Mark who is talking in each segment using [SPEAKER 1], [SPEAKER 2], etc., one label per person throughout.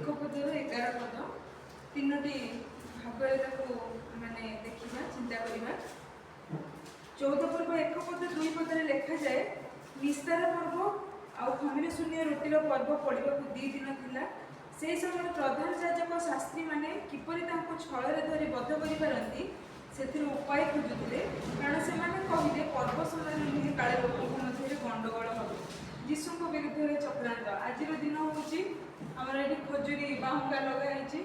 [SPEAKER 1] एक पदर 11 पद तीनोटी भाग माने देखा चिंता करवा। 14 पर्व एक पद 2 पदर लिखा जाए निस्तार पर्व आउ खमीर शून्य रोटीर पर्व पड़ा 2 दिन थिला। से समय प्रधान याजक शास्त्री माने किपरि तांको छଳରେ धरी बद्ध करिपारंती सेथिर उपाय खोजुथिले, कारण से माने कहिले पर्व समय नुहे काले लोकक मध्य गंडगोल हम यीशुक विरुद्ध चक्रांत। आज दिन हूँ आमर ये खजुरी बाहुंगा लगाई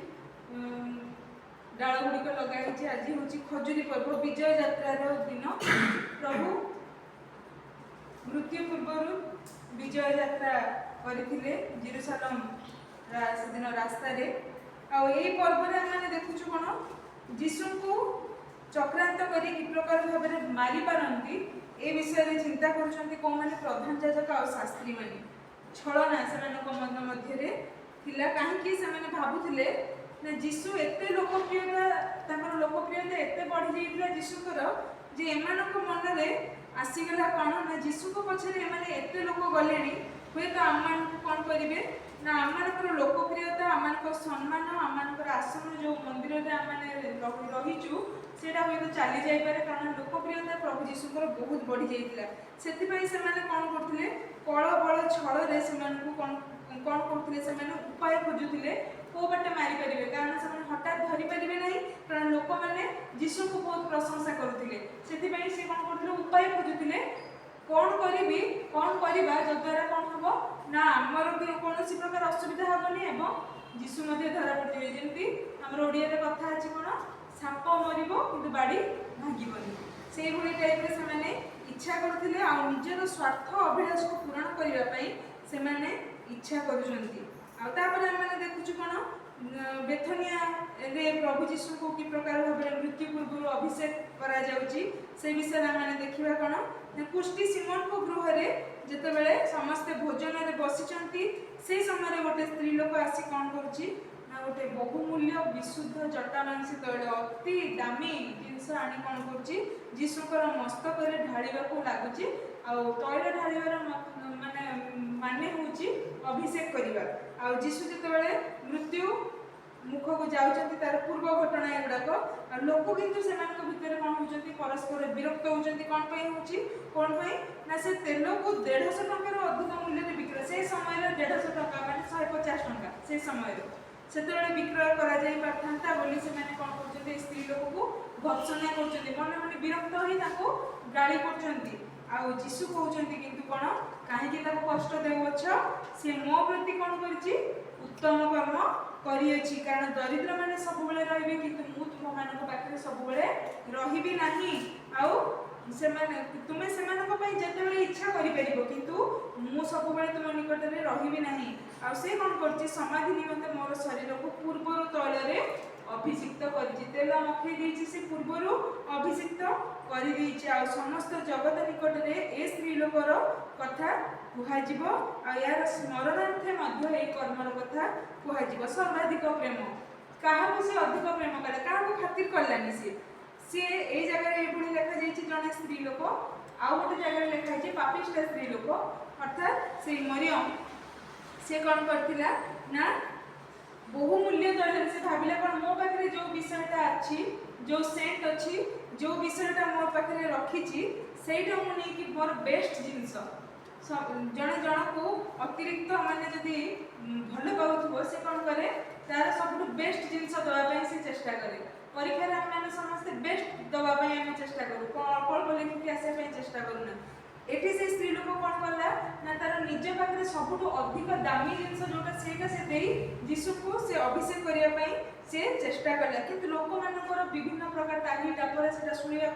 [SPEAKER 1] डाल गुड़िक लगाई। आज हूँ खजुरी पर्व विजय यात्रार दिन। प्रभु मृत्यु पूर्व विजय यात्रा करथिले जेरुसालेम से दिन रास्ता रे। यही पर्व आम देखुचु कौन जीशु को चक्रांत करी कि प्रकार भाव में मारी पारती ए विषय में चिंता करुँच कौन प्रधान याजक आ शास्त्री माने छलना से मध्य कहीं भावुले ना जीशु एत लोकप्रियता लोकप्रियता एत बढ़ी जाता जीशुकर जे एम मन में आसीगला कौन ना जीशु को पछरे एमाने एत लोक गले हुए तो आम कौन करेंगे ना आम लोकप्रियता आम सम्मान आम आसन जो मंदिर में आम रहीचु सेटा हूँ तो चली जापे, कारण लोकप्रियता प्रभु जीशुकर बहुत बढ़ी जाता से कौन करते कल बल छल कौन करते उपाय खोजुले कौ बाटे मारिपारे, कारण से हठात धरी पारे ना, कारण लोक मैंने जीशु को बहुत प्रशंसा करते से कौन करते उपाय खोजुले कौन करी कौन करवा जद्वारा कौन हम ना आमर कौन प्रकार असुविधा हेनी एवं जीशु धरा पड़े। जमी आम ओडिया कथा अच्छी कौन साप मरब कि बाड़ी भांगन से भाई टाइप से इच्छा करते निजर स्वार्थ अभिलाष को पूरण करने से इच्छा कर देखुचु कौन बेथनिया रे प्रभु जीशु को कि प्रकार भाव में मृत्यु पूर्व अभिषेक करा जाउची से विषय में देखा कौन पुष्टि सिमन को गृह में जितेबाला समस्ते भोजन में बसी से समय गोटे स्त्री लोक आसी कौन करुच्ची गोटे बहुमूल्य विशुद्ध जटामांसी तैल अति दामी जिनस आनी कौन करुच्ची जीशुकर मस्तक ढाड़ा लगुच तैल ढाड़ार माने हूँ अभिषेक करवा। जीशु जितेबाला मृत्यु मुख को जाऊँच तार पूर्व घटना एगुड़ाक लोक किंतु से भितर कौन होती परस्पर विरक्त होती कौन ना से तेल को 150 टंकार अधिक मूल्य बिक्री से समय 150 टका मान 150 टका से समय से विक्रय करता बोली से कौन कर स्त्री लोक को भत्सना कर मन मन विरक्त हो गाड़ी कर जीशु कहते कि कौन कहीं कष्ट देवछ सी मो प्रति कौन कर उत्तम कर्म करिएछि, कारण दरिद्र माने सब बेले रहिबे किंतु मु तुम मानक पाखरे सब बेले रहिबी नाही। आउ तुमे सेमानक पई जेतेबेले इच्छा करि परिबो किंतु मु सब बेले तुम निकट रे रहिबी नाही। आ से कोन करछि समाधि निमंते मोर शरीर को पूर्वरु तैल रे अभिषिक्त करछि तेल मखै देछि से पूर्वरु अभिषिक्त करि देछि। आ समस्त जगत निकट रे ए स्त्री लोकर कथा कुहाजिबो आ यार स्मरणार्थे मध्य ए कर्मर कथा कुहाजिबो। सर्वाधिक प्रेम काहाकु से अधिक प्रेम कला काहाकु खातिर कलानी सी ए जगह ये पुणी लिखा जाइए जड़े स्त्री लोक आउ गोटे जगह लिखा है पापिष्ट स्त्री लोक अर्थात से मरियम से कौन करथिला ना बहुमूल्य तैल से भाविला कौन मो पाखे जो विषयटा अच्छी जो सेंट अच्छी जो विषयटा मो पाखे रखी सेटा मुझे मोर बेस्ट जिनस जड़े जन को अतिरिक्त माने जदि भल पाऊथो से कौन करे तार सब बेस्ट जिनस दवाई से चेष्टा करे। परीक्षा आम समस्ते बेस्ट दवाई आम चेष्टा करूँ अल्प अल्प लिखिक आसापी चेष्टा करूना। एटी से स्त्री लोक कौन कला ना तार निज पाखे सबुठ अधिक दामी जिनस जोटा से जीशु को से अभिषेक करने से चेष्टा कला किंतु लोक मानकर विभिन्न प्रकार ताली टापर से शुणा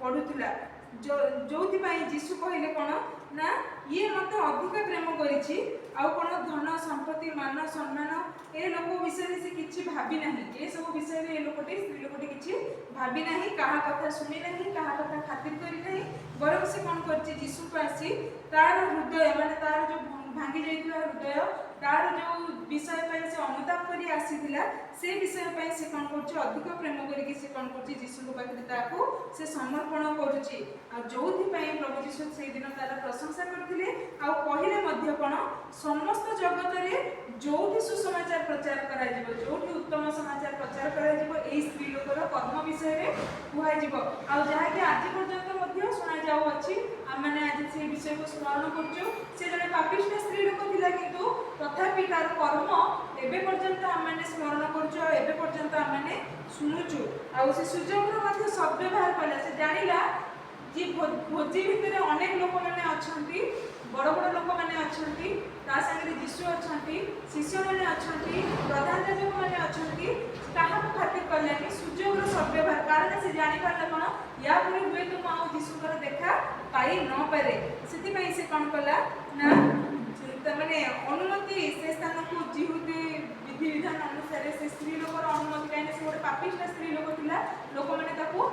[SPEAKER 1] पड़ूला जो जीशु कहले कौन ना ये मत अधिक प्रेम करिछि आउ कौन धन संपत्ति मान सम्मान ए लोक विषय से किछि भाबी नाही ए सब विषय रे ए लोकटी स्त्री लोकटी किछि भाबी नाही कहा कथा सुनी नाही कहा कथा खातिर करी नाही बरं से कौन करछि जीशु को आसी तार हृदय माने तार जो भांगी जाइथिला हृदय तार जो विषय पे से अनुताप करी आसीथिला से विषय पे से कौन करछि अधिक प्रेम करी से कौन करछि जीशु को पाखरे ताको से समर्पण करूछि आ जोथि पे प्रभु जीशु से दिन तार प्रशंसा करथिले आ पहिले मध्य कोन समस्त जगत रे जोथि सुसमाचार प्रचार कराଯିବ जोठी उत्तम समाचार प्रचार कराଯିବ एई स्त्री लोकर कर्म विषय रे कुहाଯିବ आ जहा कि आज पर्यंत मध्य सुना जाउ अछि हम माने आज से विषय को स्मरण करछु से जने पापिष्ट स्त्री लोक थिला किंतु तथापि तार कर्म एबे पर्यंत हम माने स्मरण करछु आ एबे पर्यंत हम माने सुनुछु आ से सुजोग मध्य शब्द व्यवहार कला से जानिला जी भोजी भितर अनेक लोक माने अछंती बड़ बड़ लोक माने अछंती ता संगे यीशु अछंती शिष्य माने अछंती प्रधान याजक माने अछंती काहा को खातिर कल्याणी सुजोग शब्द व्यवहार कारण से जानि पारले कोन या पुरे हुए तो माओ यीशु कर देखा पाई न पारे सेति पई से कोन कला ना तमने अनुमति से स्थान को जिहुदी विधि विधान अनुसार से स्त्री लोकर अनुमति काहे से गोटे पापिष्ट स्त्री लोक थिला लोक माने ताको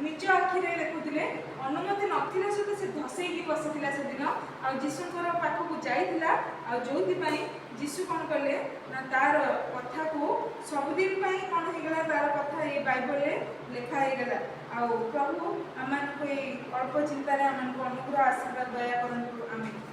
[SPEAKER 1] निज आखिरे देखुले अनुमति नथिला सहित से धसैकी बसिथिला से दिन आ यीशुकर पाखକୁ ଯାଇଥିଲା आ जोथि पई यीशु कोन करले ना तार कथा को सबदिन पई कोन हे गेला तार कथा ए बाइबल रे लिखा हे गेला आ प्रभु हमन को अल्प चिंता रे हमन को अनुग्रह आशीर्वाद दया करंतु आमेन।